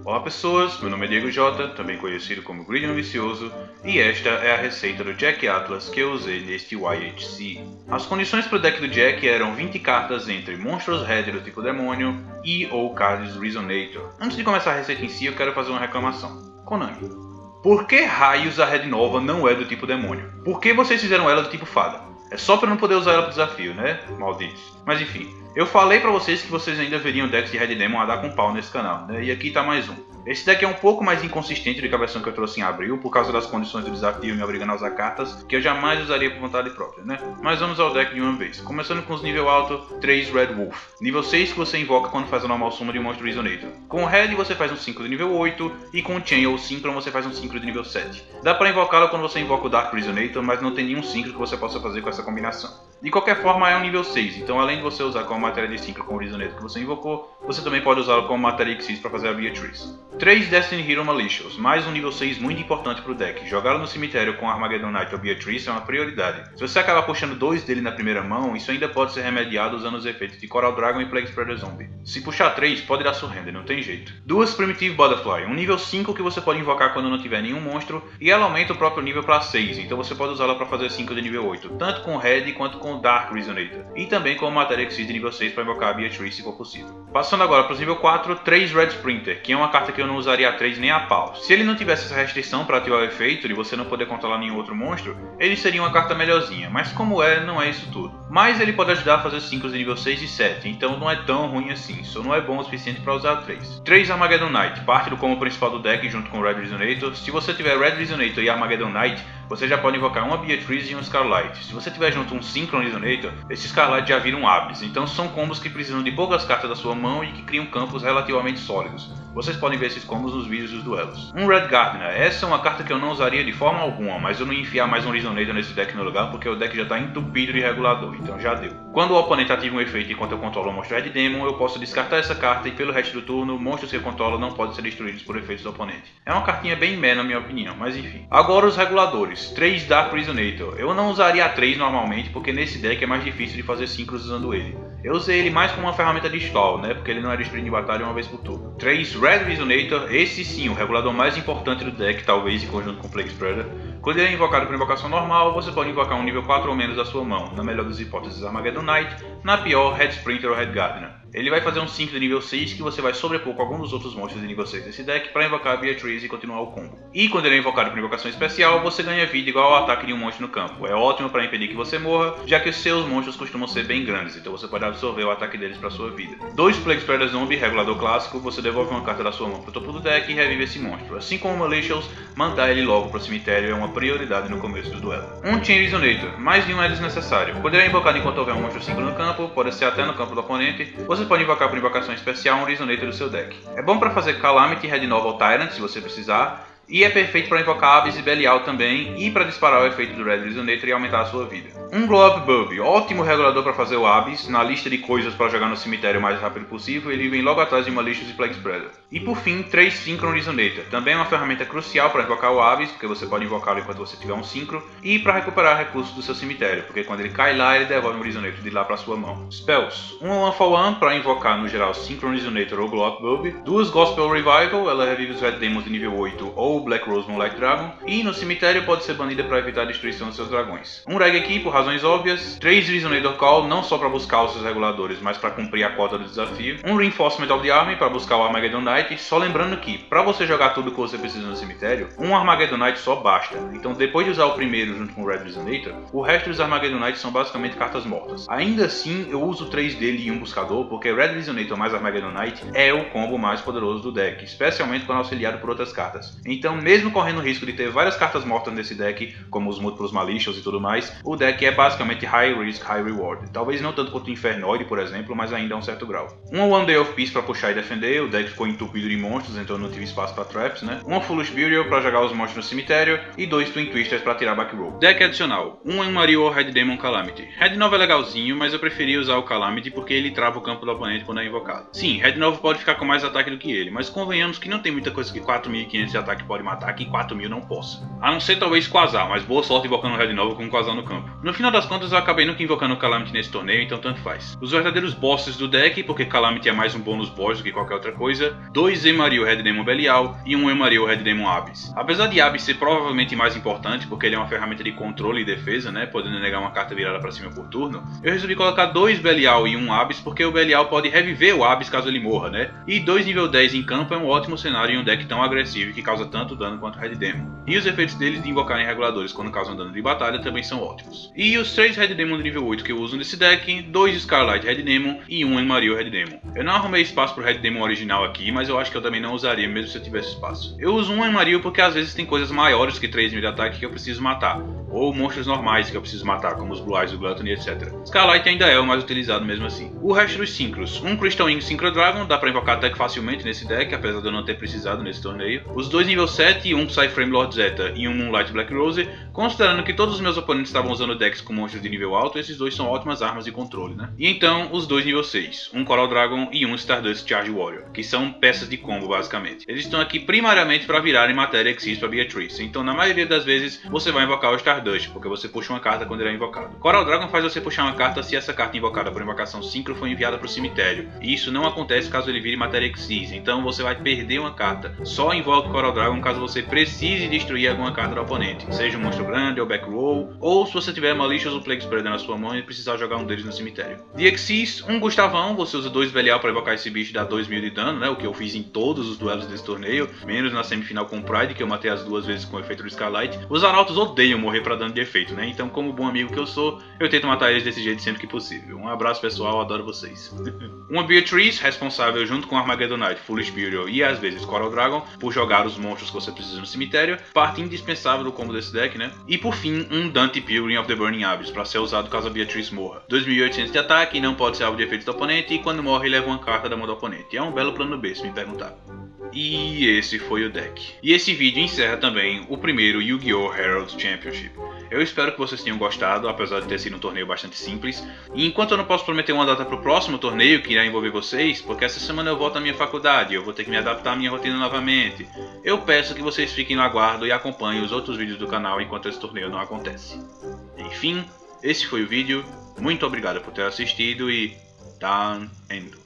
Olá pessoas, meu nome é Diego J, também conhecido como Grid Ambicioso, e esta é a receita do Jack Atlas que eu usei neste YHC. As condições para o deck do Jack eram 20 cartas entre Monstros Red do tipo Demônio e ou Cards Resonator. Antes de começar a receita em si, eu quero fazer uma reclamação. Konami, por que raios a Red Nova não é do tipo Demônio? Por que vocês fizeram ela do tipo Fada? É só pra não poder usar ela pro desafio, né? Malditos. Mas enfim, eu falei pra vocês que vocês ainda veriam decks de Red Demon a dar com pau nesse canal, né? E aqui tá mais um. Esse deck é um pouco mais inconsistente do que a versão que eu trouxe em abril, por causa das condições do desafio me obrigando a usar cartas que eu jamais usaria por vontade própria, né? Mas vamos ao deck de uma vez. Começando com os nível alto, 3 Red Wolf. Nível 6 que você invoca quando faz a normal soma de um monstro Resonator. Com o Red você faz um 5 de nível 8, e com o Chain ou Synchron você faz um 5 de nível 7. Dá pra invocá-lo quando você invoca o Dark Resonator, mas não tem nenhum Synchro que você possa fazer com essa combinação. De qualquer forma é um nível 6, então além de você usar como matéria de Synchro com o Resonator que você invocou, você também pode usá-lo como matéria Xyz para fazer a Beatrice. 3 Destiny Hero Malicious, mais um nível 6 muito importante para o deck. Jogá-lo no cemitério com Armageddon Knight ou Beatrice é uma prioridade. Se você acabar puxando 2 dele na primeira mão, isso ainda pode ser remediado usando os efeitos de Coral Dragon e Plague Spreader Zombie. Se puxar 3, pode dar surrender, não tem jeito. 2 Primitive Butterfly, um nível 5 que você pode invocar quando não tiver nenhum monstro, e ela aumenta o próprio nível para 6, então você pode usá-la para fazer 5 de nível 8, tanto com o Red quanto com o Dark Resonator, e também com matéria Xyz de nível 6 para invocar a Beatrice se for possível. Passando agora para os nível 4, 3 Red Sprinter, que é uma carta que eu não usaria a 3 nem a pau. Se ele não tivesse essa restrição para ativar o efeito de você não poder controlar nenhum outro monstro, ele seria uma carta melhorzinha, mas como não é isso tudo. Mas ele pode ajudar a fazer 5 de nível 6 e 7, então não é tão ruim assim, só não é bom o suficiente para usar a 3. 3 Armageddon Knight, parte do combo principal do deck junto com o Red Resonator. Se você tiver Red Resonator e Armageddon Knight, você já pode invocar uma Beatrice e um Scarlight. Se você tiver junto um Synchron Resonator, esse Scarlight já vira um Abyss, então são combos que precisam de poucas cartas da sua mão e que criam campos relativamente sólidos. Vocês podem ver esses combos nos vídeos dos duelos. Um Red Gardener, essa é uma carta que eu não usaria de forma alguma, mas eu não ia enfiar mais um Resonator nesse deck no lugar porque o deck já está entupido de regulador, então já deu. Quando o oponente ativa um efeito enquanto eu controlo o monstro Red Demon, eu posso descartar essa carta e pelo resto do turno, monstros que eu controlo não podem ser destruídos por efeitos do oponente. É uma cartinha bem meh na minha opinião, mas enfim. Agora os reguladores, 3 Dark Resonator. Eu não usaria a 3 normalmente porque nesse deck é mais difícil de fazer synchros usando ele. Eu usei ele mais como uma ferramenta de stall, né, porque ele não é destruído em batalha uma vez por turno. 3 Red Resonator, esse sim, o regulador mais importante do deck, talvez em conjunto com Plague Spreader. Quando ele é invocado por invocação normal, você pode invocar um nível 4 ou menos da sua mão, na melhor das hipóteses Armageddon Knight, na pior Red Sprinter ou Red Gardener. Ele vai fazer um 5 de nível 6 que você vai sobrepor com algum dos outros monstros de nível 6 desse deck para invocar a Beatrice e continuar o combo. E quando ele é invocado por invocação especial, você ganha vida igual ao ataque de um monstro no campo. É ótimo para impedir que você morra, já que os seus monstros costumam ser bem grandes, então você pode absorver o ataque deles para sua vida. 2 Plague Spreader Zombie, regulador clássico, você devolve uma carta da sua mão para o topo do deck e revive esse monstro. Assim como o Malicious, mandar ele logo para o cemitério é uma prioridade no começo do duelo. Um Chain Resonator, mais de um é desnecessário. Quando ele é invocado enquanto houver um monstro 5 no campo, pode ser até no campo do oponente, você pode invocar por invocação especial um Resonator do seu deck. É bom para fazer Calamity, Red Nova ou Tyrant se você precisar, e é perfeito para invocar Abyss e Belial também, e para disparar o efeito do Red Resonator e aumentar a sua vida. Um Glow Up Bulb, ótimo regulador para fazer o Abyss, na lista de coisas para jogar no cemitério o mais rápido possível, ele vem logo atrás de Malicious e Plague Spreader. E por fim, 3 Synchron Resonator, também é uma ferramenta crucial para invocar o Abyss, porque você pode invocá-lo enquanto você tiver um Synchro, e para recuperar recursos do seu cemitério, porque quando ele cai lá, ele devolve um Resonator de lá para sua mão. Spells, um One for One para invocar no geral Synchron Resonator ou Glow Up Bulb, 2 Gospel Revival, ela revive os Red Demons de nível 8 ou Black Rose Moonlight Dragon, e no cemitério pode ser banida para evitar a destruição dos seus dragões. Um Reg aqui por razões óbvias, 3 Resonator Call, não só para buscar os seus reguladores, mas para cumprir a cota do desafio. Um Reinforcement of the Army para buscar o Armageddon Knight, só lembrando que, para você jogar tudo que você precisa no cemitério, um Armageddon Knight só basta. Então depois de usar o primeiro junto com o Red Resonator, o resto dos Armageddon Knights são basicamente cartas mortas. Ainda assim, eu uso 3 dele e um buscador, porque Red Resonator mais Armageddon Knight é o combo mais poderoso do deck, especialmente quando auxiliado por outras cartas. Então mesmo correndo o risco de ter várias cartas mortas nesse deck, como os múltiplos Malicious e tudo mais, o deck é basicamente High Risk, High Reward. Talvez não tanto quanto o Infernoid, por exemplo, mas ainda a um certo grau. Um One Day of Peace para puxar e defender, o deck ficou entupido de monstros, então não tive espaço para traps, né? Uma Foolish Burial para jogar os monstros no cemitério, e 2 Twin Twisters para tirar back row. Deck adicional, um Mario ou Red Demon Calamity. Red Nova é legalzinho, mas eu preferi usar o Calamity porque ele trava o campo do oponente quando é invocado. Sim, Red Nova pode ficar com mais ataque do que ele, mas convenhamos que não tem muita coisa que 4500 de ataque pode pode matar que 4000 não possa. A não ser talvez Quasar, mas boa sorte invocando o Red Nova com Quasar no campo. No final das contas eu acabei nunca invocando o Calamity nesse torneio, então tanto faz. Os verdadeiros bosses do deck, porque Calamity é mais um bônus boss do que qualquer outra coisa, 2 Emario Red Demon Belial e 1 Emario Red Demon Abyss. Apesar de Abyss ser provavelmente mais importante, porque ele é uma ferramenta de controle e defesa, né, podendo negar uma carta virada pra cima por turno, eu resolvi colocar 2 Belial e 1 Abyss, porque o Belial pode reviver o Abyss caso ele morra, né, e 2 nível 10 em campo é um ótimo cenário em um deck tão agressivo que causa tanto dano quanto Red Demon. E os efeitos deles de invocarem reguladores quando causam dano de batalha também são ótimos. E os 3 Red Demon de nível 8 que eu uso nesse deck, 2 Scarlight Red Demon e 1 Emario Red Demon. Eu não arrumei espaço pro Red Demon original aqui, mas eu acho que eu também não usaria mesmo se eu tivesse espaço. Eu uso 1 Emario porque às vezes tem coisas maiores que 3000 de ataque que eu preciso matar, ou monstros normais que eu preciso matar, como os Blue Eyes, o Gluttony, etc. Scarlight ainda é o mais utilizado mesmo assim. O resto dos Synchros, 1 Crystal Wing Synchro Dragon, dá pra invocar até que facilmente nesse deck, apesar de eu não ter precisado nesse torneio. Os 2 nível 7, 1 Psyframe Lord Zeta e 1 Moonlight Black Rose, considerando que todos os meus oponentes estavam usando decks com monstros de nível alto, esses dois são ótimas armas de controle, né? E então, os 2 nível 6, 1 Coral Dragon e 1 Stardust Charge Warrior, que são peças de combo basicamente. Eles estão aqui primariamente para virarem matéria Exis para Beatrice, então na maioria das vezes você vai invocar o Stardust, porque você puxa uma carta quando ele é invocado. Coral Dragon faz você puxar uma carta se essa carta invocada por invocação Synchro foi enviada para o cemitério, e isso não acontece caso ele vire matéria Exis, então você vai perder uma carta. Só invoque Coral Dragon caso você precise destruir alguma carta do oponente, seja um monstro grande ou backroll, ou se você tiver Malicious ou Plague Spreader na sua mão e precisar jogar um deles no cemitério. De Exis, 1 Gustavão, você usa 2 Belial para invocar esse bicho e dá 2000 de dano, né, o que eu fiz em todos os duelos desse torneio, menos na semifinal com o Pride, que eu matei as 2 vezes com o efeito do Scarlight. Os Arautos odeiam morrer para dano de efeito, né, então como bom amigo que eu sou, eu tento matar eles desse jeito sempre que possível. Um abraço pessoal, adoro vocês. Uma Beatrice, responsável junto com Armageddonite, Foolish Burial e às vezes Coral Dragon, por jogar os monstros que você precisa no cemitério, parte indispensável do combo desse deck, né. E por fim, um Dante Pilgrim of the Burning Abyss, para ser usado caso a Beatrice morra. 2800 de ataque, não pode ser alvo de efeito do oponente, e quando morre leva uma carta da mão do oponente. É um belo plano B, se me perguntar. E esse foi o deck. E esse vídeo encerra também o primeiro Yu-Gi-Oh! Herald Championship. Eu espero que vocês tenham gostado, apesar de ter sido um torneio bastante simples. E enquanto eu não posso prometer uma data para o próximo torneio que irá envolver vocês, porque essa semana eu volto à minha faculdade, eu vou ter que me adaptar à minha rotina novamente, eu peço que vocês fiquem no aguardo e acompanhem os outros vídeos do canal enquanto esse torneio não acontece. Enfim, esse foi o vídeo. Muito obrigado por ter assistido e Down Endo.